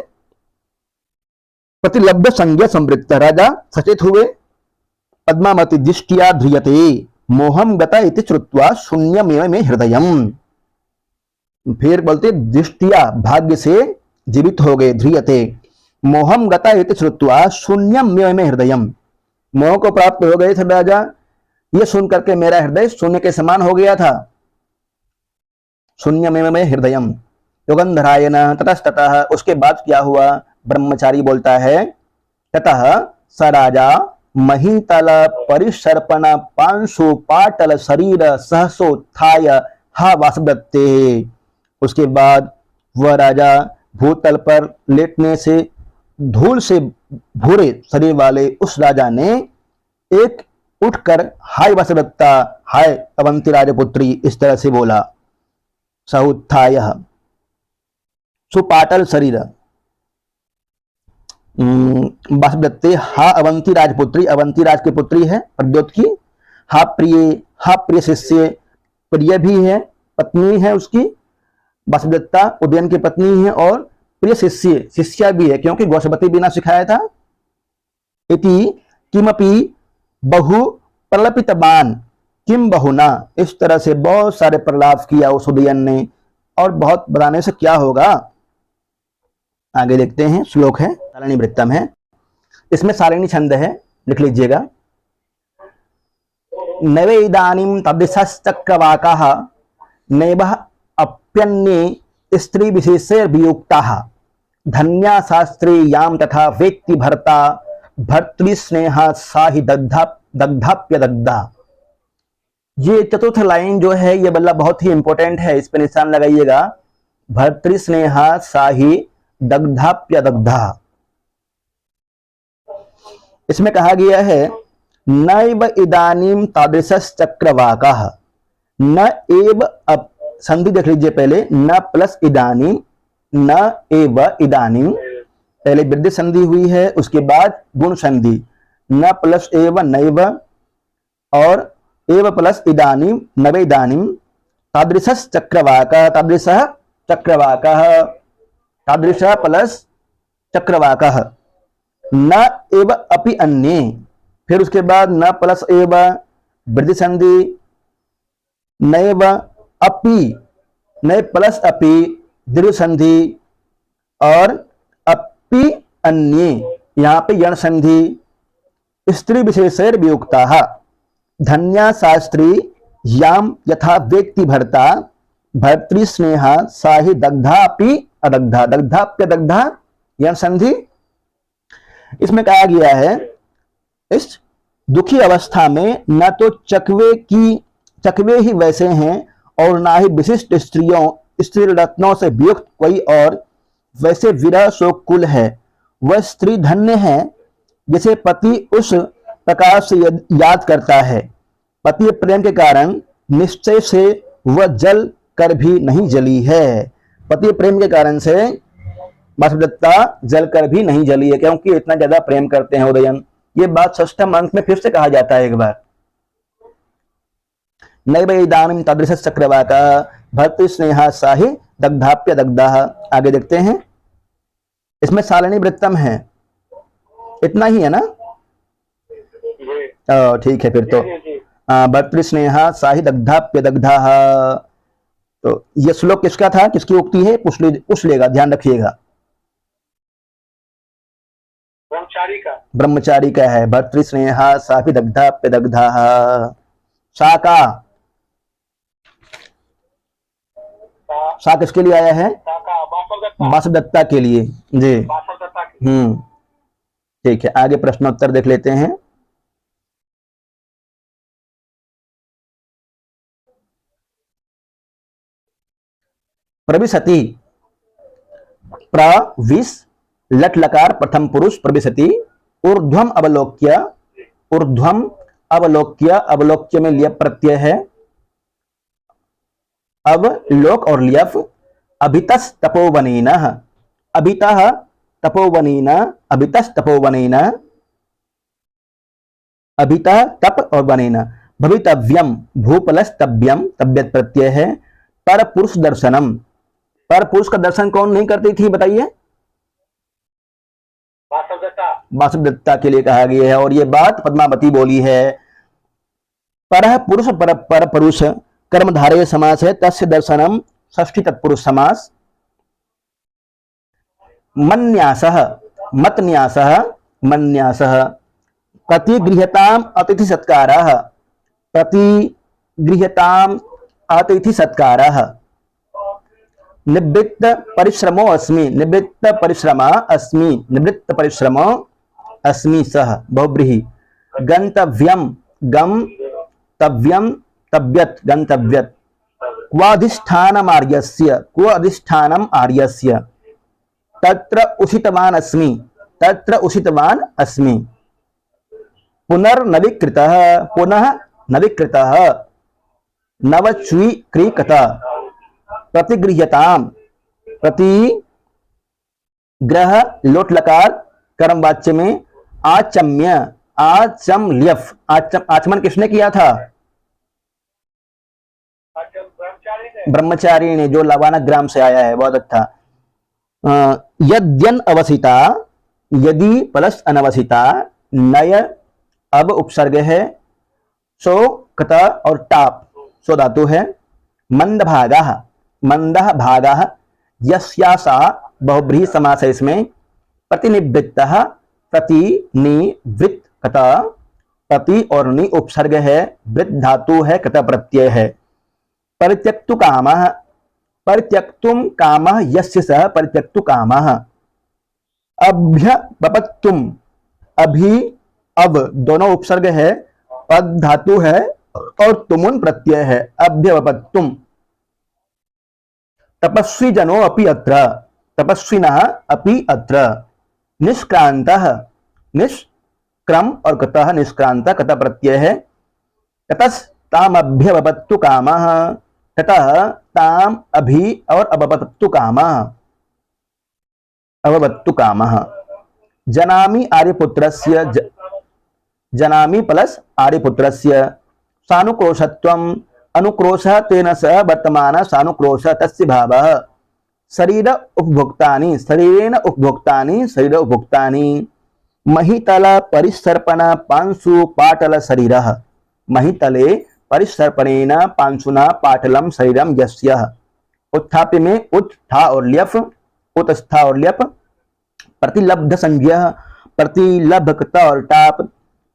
प्रतिलब्ध संज्ञा संवृत्त, राजा सचेत हुए। पद्मावती दृष्टिया ध्रियते मोहम गता इति श्रुत्वा शून्यमेव मे हृदयम, फिर बोलते दृष्टिया भाग्य से जीवित हो गए, ध्रियते मोहम गता इति श्रुत्वा शून्यमेव मे हृदयम, मोह को प्राप्त हो गए थे राजा, ये सुन करके मेरा हृदय शून्य के समान हो गया था। शून्यमेव मे हृदयम युगंधरायण ततस्ततः, उसके बाद क्या हुआ? ब्रह्मचारी बोलता है ततः स राजा महीतल परिसर्पण पांशु पाटल शरीर सहसोत्थाय हा वासुदत्ते, उसके बाद वह राजा भूतल पर लेटने से धूल से भूरे शरीर वाले उस राजा ने एक उठकर हाय वासुदत्ता, हाय अवंती राजपुत्री, इस तरह से बोला। सहुत्थाय सुपाटल शरीर वासुदत्ते, हा अवंती राजपुत्री, अवंती राज की पुत्री है प्रद्योत की, हा प्रिय शिष्य, प्रिय भी है, पत्नी है उसकी, वासुदत्ता उदयन की पत्नी है, और प्रिय शिष्य, शिष्या भी है, क्योंकि गौशपति बिना सिखाया था। इति किमपि बहु प्रलपितवान किम बहुना, इस तरह से बहुत सारे प्रलाप किया उस उदयन ने, और बहुत बताने से क्या होगा? आगे देखते हैं, श्लोक है, सारिणी वृत्तम है, इसमें सारिणी छंद है, लिख लीजिएगा। नैव इदानीं तद्दिशश्चक्रवाकाः नैव अप्यन्ये स्त्री विशेषे वियुक्ताः, धन्या शास्त्री याम तथा वेत्ति भर्ता भर्तृस्नेहा सा ही दग्धाप्यदग्धा। ये चतुर्थ लाइन जो है ये बल्ला बहुत ही इंपॉर्टेंट है, इस पर निशान लगाइएगा। भर्तृस्नेहा सा ही दग्धाप्यदग्धा, इसमें कहा गया है नैव इदानीं तादृशश्चक्रवाकाः, न एव, अब संधि देख लीजिए पहले, न प्लस इदानीं, न एव इदानीं, पहले वृद्धि संधि हुई है, उसके बाद गुण संधि, न प्लस एव नैव, और एव प्लस इदानीं नव इदानीं, तादृशः चक्रवाकः, तादृशः चक्रवाकः, तादृशः प्लस चक्रवाकः, न एव अपि अन्ये, फिर उसके बाद न प्लस एव वृद्धि संधि, नैव अपि, नए प्लस अपि दीर्घ संधि, और अपि अन्ये, यहाँ पे यण संधि, स्त्री विशेषैर वियुक्ताः, धन्या शास्त्री याम यथा व्यक्ति भर्ता भर्तृस्नेहा सा ही दग्धापि अदग्धा, दग्धाप्यदग्धा यण संधि। इसमें कहा गया है इस दुखी अवस्था में न तो चकवे ही वैसे हैं, और ना ही विशिष्ट स्त्री रत्नों से वियुक्त कोई और वैसे विरह शोक कुल है। वह स्त्री धन्य है जिसे पति उस प्रकार से याद करता है, पति प्रेम के कारण निश्चय से वह जल कर भी नहीं जली है, पति प्रेम के कारण से वासुदत्ता जल कर भी नहीं जली है, क्योंकि इतना ज्यादा प्रेम करते हैं उदयन। ये बात षष्ठम अंक में फिर से कहा जाता है एक बार। नैव इदानीं तादृशः चक्रवाकः भर्तृस्नेहा सा ही दग्धाप्यदग्धाः। आगे देखते हैं, इसमें सारिणी वृत्तम है, इतना ही है ना? ठीक है, फिर तो भर्तृस्नेहा सा ही दग्धाप्यदग्धाः। तो यह श्लोक किसका था, किसकी उक्ति है? पूछ लेगा, ध्यान रखिएगा। ब्रह्मचारी का है। भर्तृस्नेहा सा ही दग्धाप्यदग्धाः। सा किसके लिए आया है? वासुदत्ता के लिए जी। ठीक है, आगे प्रश्नोत्तर देख लेते हैं। प्रविशति, प्रविश लट लकार प्रथम पुरुष प्रविशति, ऊर्ध्वम अवलोक्य, ऊर्ध्वम अवलोक्य, अवलोक्य में लियप प्रत्यय है, अब लोक और लियप, अभितस्तपोवनेन, अभितः तपोवनेन, अभितस्तपोवनेन, अभितः तप और वनेन। भवितव्यम, भूपलस्तव्यम, तब्यत प्रत्यय है। पर पुरुष दर्शनम, पर पुरुष का दर्शन कौन नहीं करती थी बताइए? वासवदत्ता। वासुदेवता के लिए कहा गया है और ये बात पद्मावती बोली है। पर पुरुष पर पुरुष कर्मधारय समास है, तस्य दर्शनम षष्ठी तत्पुरुष समास। मन्यासः, मतन्यासः, मन्यासः, प्रतिगृह्यताम अतिथि सत्कारः, प्रतिगृह्यताम अतिथि सत्कारः। निवृत्त परिश्रमो अस्मि, निवृत्त परिश्रमा अस्मि, निवृत्त परिश्रमो अस्मि सह बहुब्रीहि। गंतव्यम, गम तव्यम, तव्यत, गंतव्यत। क्वाधिष्ठानम आर्यस्य, क्व अधिष्ठानम आर्यस्य। तत्र उषितवान अस्मि, तत्र उषितवान अस्मि। पुनर्नवीकृतः, पुनः नवीकृतः। नवस्वीकृतः। प्रतिगृह्यताम, प्रतिग्रह लोट लकार कर्म वाच्य में आचम्य, आचमल्यफ, आचमन किसने किया था? ब्रह्मचारी ने, जो लवाना ग्राम से आया है। बहुत अच्छा। यद्यन अवसिता, यदि प्लस अनवसिता, नय अब उपसर्ग है, सो कत और टाप सो धातु है। मंद भागा, मंदः भागः, यस्यासा बहुब्रीहि समास है इसमें। प्रतिनिवृत्तः, प्रतिनिवृत्त कत, प्रति और नि उपसर्ग है, वृत्त धातु है, कत प्रत्यय है। परित्यक्तु कामः, परित्यक्तुम कामः यस्य सः परित्यक्तु कामः। अभ्यवपत्तुम, अभि अब दोनों उपसर्ग है, पद धातु है और तुमुन प्रत्यय है। अभ्यवपत्तुम। तपस्वी जनो अपि अत्र, तपस्विनः अपि अत्र। निष्क्रांतः, निष्क्रम और कतः निष्क्रांत कत प्रत्यय है। ततस्तामभ्यवपत्तु कामः, ततः ताम अभि और अवपत्तु कामः, अवपत्तु कामः। जनामि आर्यपुत्रस्य, जनामि प्लस आर्यपुत्रस्य। सानुक्रोशत्वम, अनुक्रोशः तेन सह वर्तमान सानुक्रोशः तस्य भावः। शरीर उपभोक्तानि, शरीरेण उपभोक्तानि, शरीर उपभोक्तानि। महितल परिसर्पण पांशु पाटल शरीरः, महितले परिसर्पणेन पांशुना पाटलम शरीरम यस्यः। उत्थाप्य में उत था और ल्यफ, उत्स्था और ल्यफ। प्रतिलब्ध संज्ञा, प्रतिलब्धकता और टाप।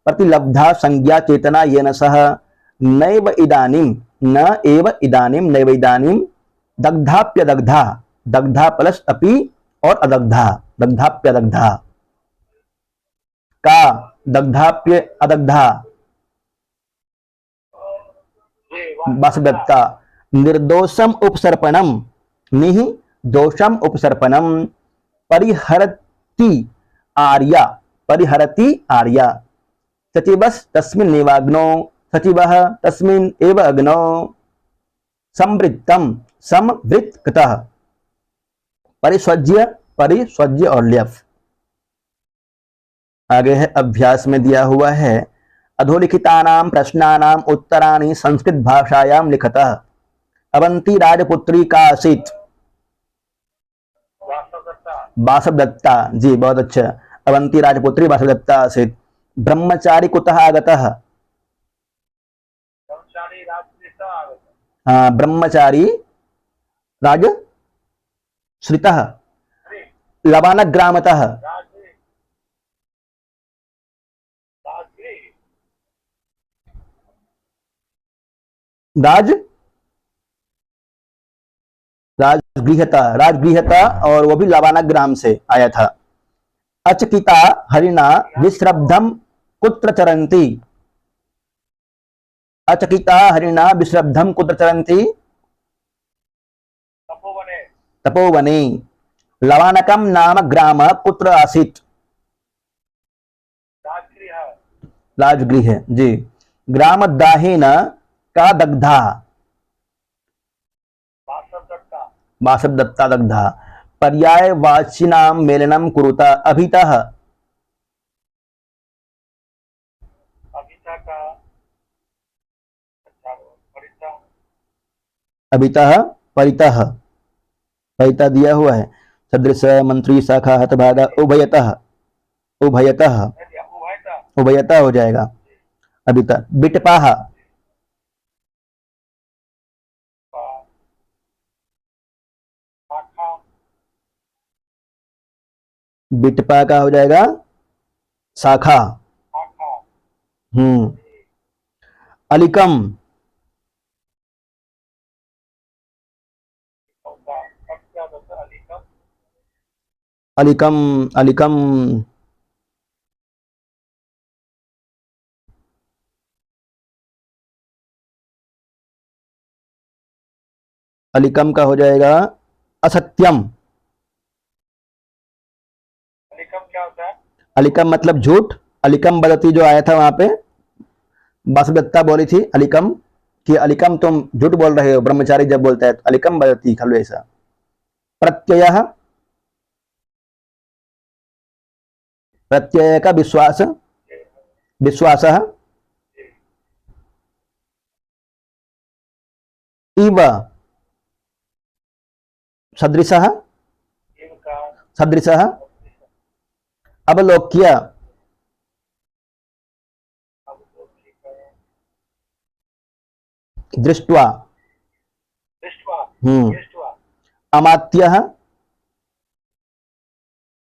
प्रतिलब्धा संज्ञा चेतना येन सह। नैव इदानीम, न एव इदानीम, नैव इदानीम। दग्धाप्य दग्धा, दग्धा प्लस अपि और अदग्धा, दग्धाप्य दग्धा। का दग्धाप्य अदग्धा, वासवदत्ता। निर्दोषम उपसर्पणम, निहि दोषम उपसर्पणम। परिहरति आर्या, परिहरति आर्या। सचिवस् तस्मिन् एवाग्नौ, सचिवः तस्मिन् एव अग्नौ। संवृत्तम, समवृत्तकतः। परिस्वज्य, परिस्वज्य और ल्यफ। आगे है अभ्यास में दिया हुआ है। अधोलिखितानां प्रश्नानां उत्तराणि संस्कृत भाषायां लिखतः। अवंती राजपुत्री का आसीत, वासवदत्ता। जी बहुत अच्छा। अवंती राजपुत्री वासवदत्ता आसीत। ब्रह्मचारी कुतः आगतः? हाँ, ब्रह्मचारी राजश्रितः लवानग्रामतः। राज राजगृहता, राजगृहता और वो भी लवाना ग्राम से आया था। अचकिता हरिणा विश्रब्धम कुत्र चरन्ति। अचकिता हरिणा विश्रब्धम कुत्र चरन्ति? तपोवने। तपोवने। लवानकम नाम ग्राम कुत्र आसीत्? राजगृह। राजगृह। जी। ग्रामदाहेन का दग्धा, वासवदत्ता दग्धा। पर्यायवाचिनां मेलनं कुरुता अभितः। अभिता का अच्छा परिता अभितः परितः, परितः दिया हुआ है। सदृश मंत्री शाखा हतभागा उभयतः, उभयतः, उभयता उभयतः हो जाएगा। अभितः बिटपाह, शाखा बिटपा का हो जाएगा शाखा। शाखा अलिकम, होगा पक्षादत अधिकम अलिकम, अलिकम, अलिकम का हो जाएगा असत्यम। अधिकम क्या होता है? अलिकम मतलब झूठ। अलिकम बदती जो आया था वहां पे, वासुदत्ता बोली थी अलिकम, कि अलिकम तुम झूठ बोल रहे हो, ब्रह्मचारी जब बोलता है तो अलिकम बदती खलु ऐसा। प्रत्यय, प्रत्यय का विश्वास, विश्वास। इव सदृश, जीव का सदृश। अवलोक्य, अब तो ठीक है दृष्ट्वा। दृष्टवा हम्म। दृष्टवा अमात्य,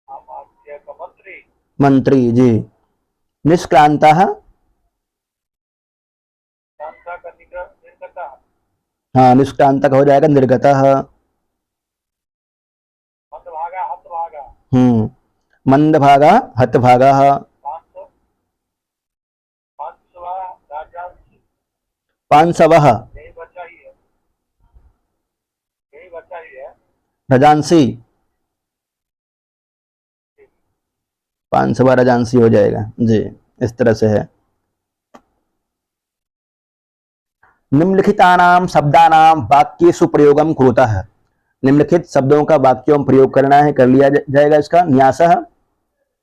अमात्य का मंत्री मंत्री जी। निष्क्रांत, शांता का निर्गता हाँ निष्क्रांत हो जाएगा निर्गत। मंदभागा हतभागा मंदभागा हतभागा। पांच पांचवा राजा पांचव, यही बचा ही है यही बचा ही है रजांसी। पांचव रजांसी हो जाएगा जी। इस तरह से है। निम्नलिखितानां शब्दानां वाक्येषु प्रयोगम कुरुतः। निम्नलिखित शब्दों का वाक्यों में प्रयोग करना है, कर लिया जाएगा। इसका न्यासः,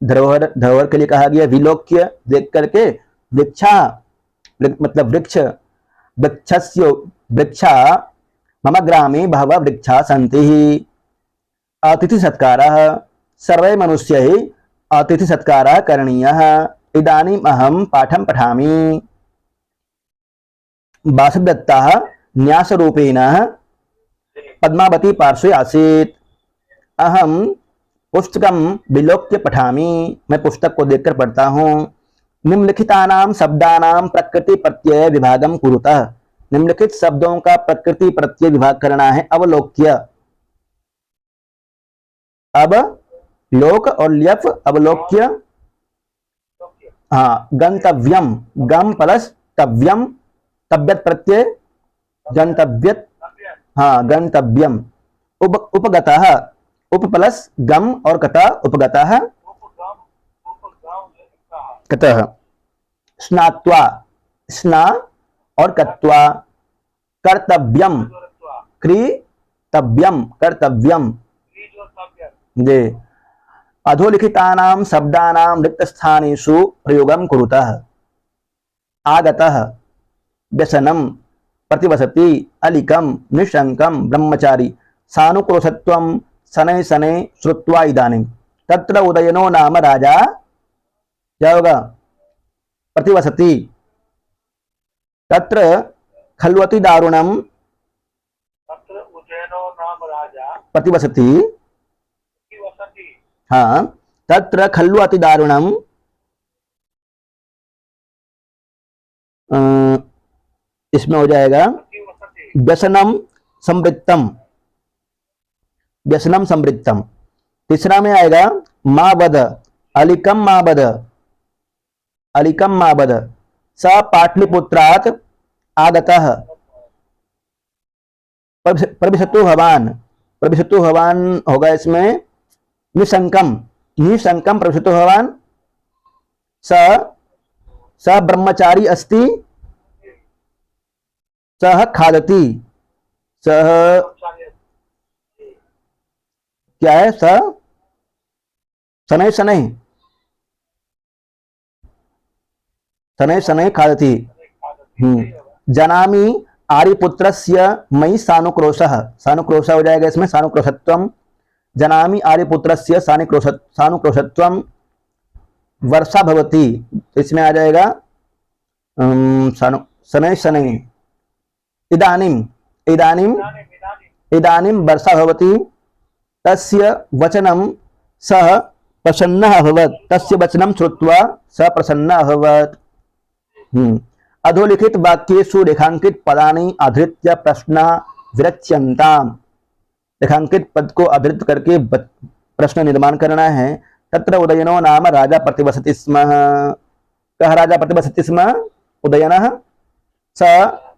धरोहर, धरोहर के लिए कहा गया। विलोक्य, देख करके। वृक्षा, मतलब वृक्ष। वृक्षस्य, वृक्षा मम ग्रामे बहवः वृक्षा सन्ति। अतिथि सत्कारः, सर्वे मनुष्यैः अतिथि सत्कारः करणीयः। इदानीम् अहं पाठं पठामि। वासुदत्तः न्यासरूपेण पद्मावती पार्श्वे आसीत्। अहं पुस्तकं विलोक्य पठामि, मैं पुस्तक को देखकर पढ़ता हूँ। निम्नलिखितानां शब्दानां प्रकृति प्रत्यय विभागम कुरुतः। निम्नलिखित शब्दों का प्रकृति प्रत्यय विभाग करना है। अवलोक्य, अब लोक और ल्यप, अवलोक्य। हाँ, गंतव्यम, गम प्लस तव्यम, तव्यत प्रत्यय गंतव्यत, हाँ गंतव्यम। उपगतः, उप प्लस गम और कता, उपगतः कतः। स्नात्वा, स्ना और कत्वा। कर्तव्यम, कृतव्यम, कर्तव्यम जी। अधोलिखितानां शब्दानां रिक्तस्थानेषु प्रयोगं कुरुतः। आगतः, व्यसनं, प्रतिवसति, अलिकं, निशंकं, ब्रह्मचारी। सानुक्रोशत्वं, शनैः शनैः श्रुत्वा इदानीं। तत्र उदयनो नाम राजा, क्या होगा? प्रतिवसति। तत्र खल्वति दारुणं, तत्र उज्जैनो नाम राजा प्रतिवसति। वसति हाँ, तत्र खल्व अति दारुणम, इसमें हो जाएगा वसति व्यसनम समृद्धम, व्यसनम समृद्धम। तीसरा में आएगा माँ बद, अलिकम माँ बद, अलिकम माँ बद। स पाटलिपुत्रात् आगतः, प्रविशतु भवान, प्रविशतु भवान होगा इसमें निशंकम, निशंकम प्रविशतु भवान। स ब्रह्मचारी अस्ति, सह खादति, सह क्या है? शनै शनै शनै शनै खादति। जनामि आर्यपुत्रस्य मयि सानुक्रोशः, सानुक्रोशः हो जाएगा इसमें, सानुक्रोशत्वम। जनामि आर्यपुत्रस्य सानुक्रोशत्वम वर्षा भवति, इसमें आ जाएगा शनै शनै। इदानीम इदानीम इदानीं वर्षा भवति, तस्य वचनं सः प्रसन्नः अभवत्, तस्य वचनं श्रुत्वा सः प्रसन्नः अभवत्। अधोलिखित वाक्येषु रेखांकित पदानि आधृत्य प्रश्न विरच्यन्ताम्, रेखांकित पद को आधृत करके प्रश्न निर्माण करना है। तत्र उदयनो नाम राजा प्रतिवसति स्म, कः राजा प्रतिवसति स्म? उदयनः। स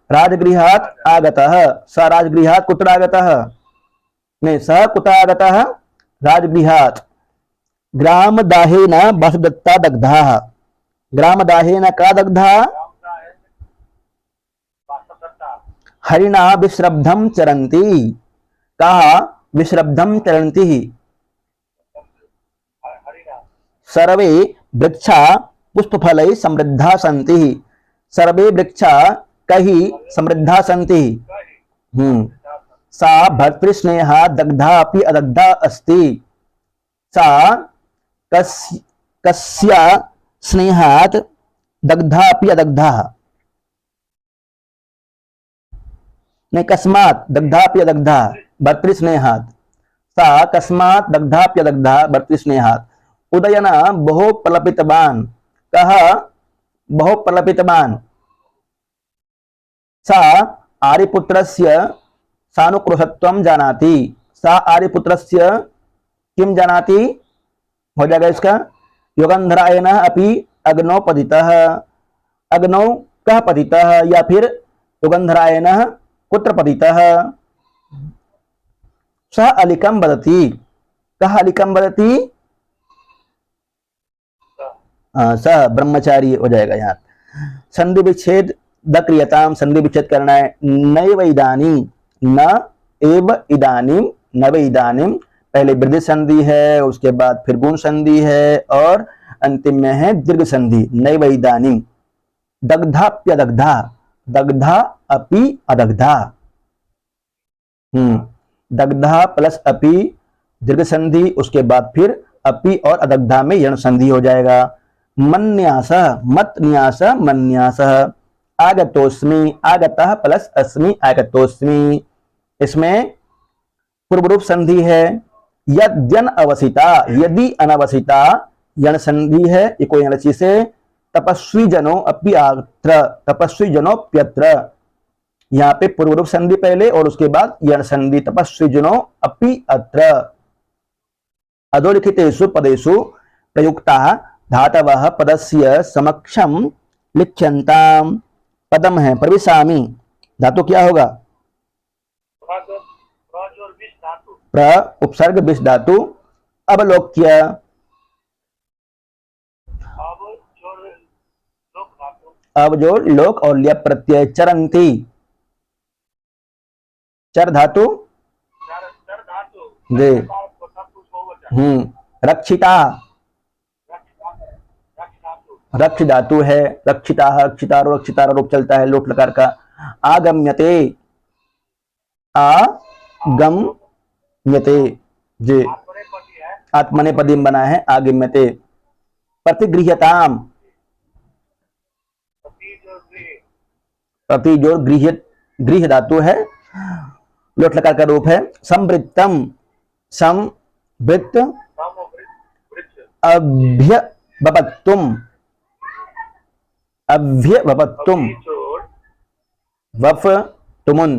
राजगृहात् आगतः, स राजगृहात् कुत्र आगतः? नहीं, सः कुतः आगतः? राजगृहात्। ग्रामदाहेन वसुदत्ता दग्धाः, ग्रामदाहेन का दग्धा? हरिणा विश्रब्धं चरन्ति, कः विश्रब्धं चरन्ति? सर्वे वृक्षा पुष्पफलैः समृद्धा सन्ति, सर्वे वृक्षा कहि समृद्धा सन्ति। सा भर्तृस्नेहा दग्धा अपि अदग्धा अस्ति, सा कस्य स्नेहात् दग्धा अपि अदग्धा? नहीं, कस्मात् दग्धा अपि अदग्धा? भर्तृस्नेहात्। सा कस्मात् दग्धा अपि अदग्धा? भर्तृस्नेहात्। उदयन बहु प्रलपितवान्, कः बहु प्रलपितवान्? सा आर्यपुत्रस्य सानुक्रोशत्वं जानाति, सा आर्यपुत्रस्य किं जानाति? हो जाएगा इसका युगंधरायण अपि अग्नौ पतितः, अग्नौ कः पतितः? या फिर युगंधरायण कुत्र पतितः? सः अलिकं वदति, कः अलिकं वदति? सः ब्रह्मचारी हो जाएगा यहाँ। संधि विच्छेद द क्रियताम, संधि विच्छेद करना है। नैव इदानीं, न एव इदानीं, नव इदानीं, पहले वृद्धि संधि है, उसके बाद फिर गुण संधि है और अंतिम में है दीर्घ संधि। नैव इदानीं। दग्धाप्यदग्धा, दग्धा अपि अदग्धा। दग्धा प्लस अपि दीर्घ संधि, उसके बाद फिर अपि और अदग्धा में यण संधि हो जाएगा। मन्यास, मत न्यास मन्यास। आगतोस्मि, आगतः प्लस अस्मि आगतोस्मि, इसमें पूर्व रूप संधि है। यद्यन अवसिता, यदि अनवसिता यण संधि है, इको यणचि से। तपस्वी जनो अप्यत्र, तपस्वी जनोप्यत्र, यहाँ पे पूर्व रूप संधि पहले और उसके बाद यण संधि। तपस्वी जनो अपि अत्र। अधोलिखितेषु पदेषु प्रयुक्ता धातवः पदस्य समक्षम लिख्यन्ताम्। पदम है प्रविशामि, धातु क्या होगा? प्र उपसर्ग विष धातु। अवलोक्य, अब जो लोक और लिय प्रत्यय। चरंती, चर धातु जी। रक्षिता, रक्ष धातु है। रक्षिता, रक्षितारो, रक्षितारो रूप चलता है लोट लकार का। आगम्यते, आगम्यते जी, आत्मनेपदी में बना है आगम्यते। प्रतिगृह्यताम, प्रति जो गृह धातु है, लोट लकार का रूप है। संवृत्तम, संवृत्त। अभ्यवपत्तुम, अभ्यवपत्तुम। वफ तुमुन।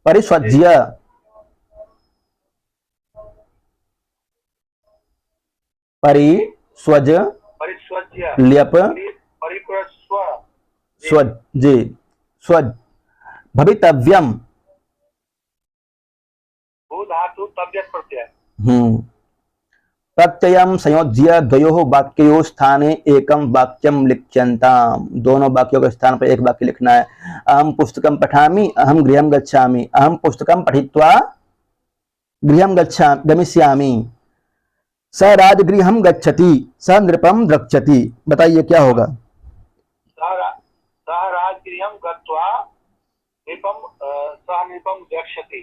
परिस्वज्य, परिस्वज ल्यप स्वज जी, स्वज। भवितव्यम, प्रत्ययम संयोज्य द्वयोः वाक्योः स्थाने एकम वाक्यम लिख्यन्ताम्। दोनों वाक्यों के स्थान पर एक वाक्य लिखना है। अहम पुस्तकम पठामि, अहम गृहं गच्छामि। अहम पुस्तकम पठित्वा गृहम गमिष्यामि, स राजगृहम गच्छति, स नृपम द्रक्ष्यति। बताइए क्या होगा? सः राजगृहं गत्वा सः नृपं द्रक्ष्यति।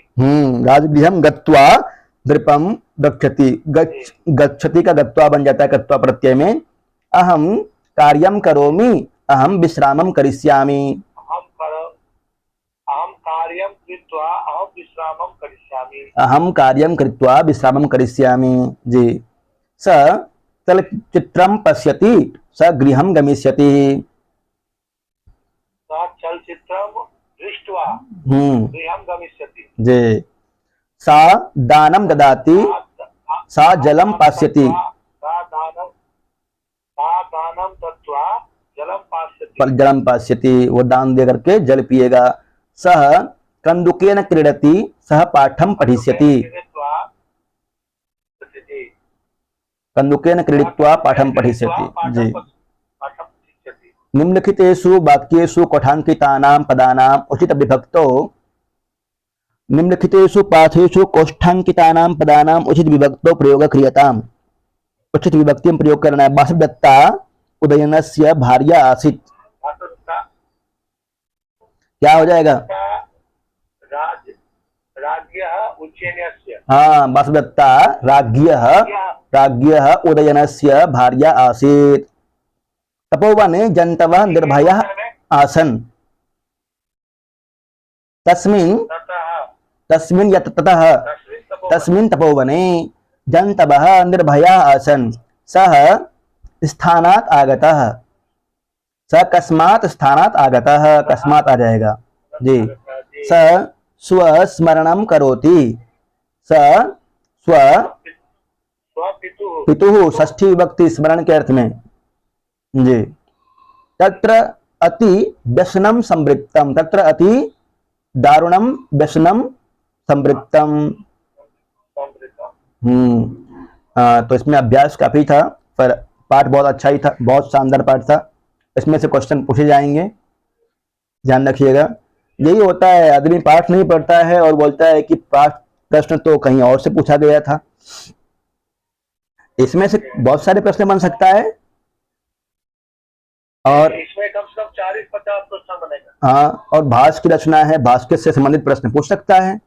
राजगृहम गत्वा नृपम द्रक्ष्यति। गच्छति का गत्वा बन जाता है गत्वा प्रत्यय में। अहम कार्यम करोमि, अहम विश्रामम करिष्यामि। अहम कार्यं कृत्वा अहम विश्रामं करिष्यामि। अहम कार्यं कृत्वा विश्रामं करिष्यामि। जी। स चलचित्रं पश्यति, स गृहं गमिष्यति। सः चलचित्रं दृष्ट्वा गृहं गमिष्यति। जी। सा दानं ददाति, सा जलं पास्यति। दानं दत्त्वा जलं पास्यति। जलं पास्यति, वो दान दे करके जल पिएगा। सः कन्दुकेन क्रीडति, सः पाठं पठिष्यति। कन्दुकेन क्रीडित्वा पाठं पठिष्यति। जी। निम्नलिखितेषु वाक्येषु कोष्ठाङ्कितानां पदानां उचित विभक्तौ, निम्नलिखितेषु पाठेषु कोष्ठाङ्कितानां पदानां उचित विभक्तौ प्रयोग क्रियताम्। उचित विभक्ति प्रयोग करना है। वासुदत्ता उदयनस्य भार्या आसीत्। क्या हो जाएगा? राज्ञः उज्जयिन्यस्य। हाँ, वासुदत्ता राज्ञः उदयनस्य भार्या आसीत्। तपोवने जन्तवः निर्भयाः आसन्। तस्मिन् तपोवने जन्तवः निर्भयाः आसन्। सः स्थानात् आगतः। स कस्मात् स्थानात् आगतः, कस्मात् आ जाएगा। जी। स स्वस्मरणं करोति, स पितुः षष्ठी विभक्ति स्मरण के अर्थ में। जी। तत्र अति व्यसनं संवृत्तम, तत्र अति दारुणम व्यसनं संवृत्तम। तो इसमें अभ्यास काफी था, पर पाठ बहुत अच्छा ही था, बहुत शानदार पाठ था। इसमें से क्वेश्चन पूछे जाएंगे, ध्यान रखिएगा। यही होता है, आदमी पाठ नहीं पढ़ता है और बोलता है कि पाठ प्रश्न तो कहीं और से पूछा गया था। इसमें से बहुत सारे प्रश्न बन सकता है और इसमें कम से कम 40-50 प्रश्न बनेगा। हाँ, और भाष की रचना है, भाष्य से संबंधित प्रश्न पूछ सकता है।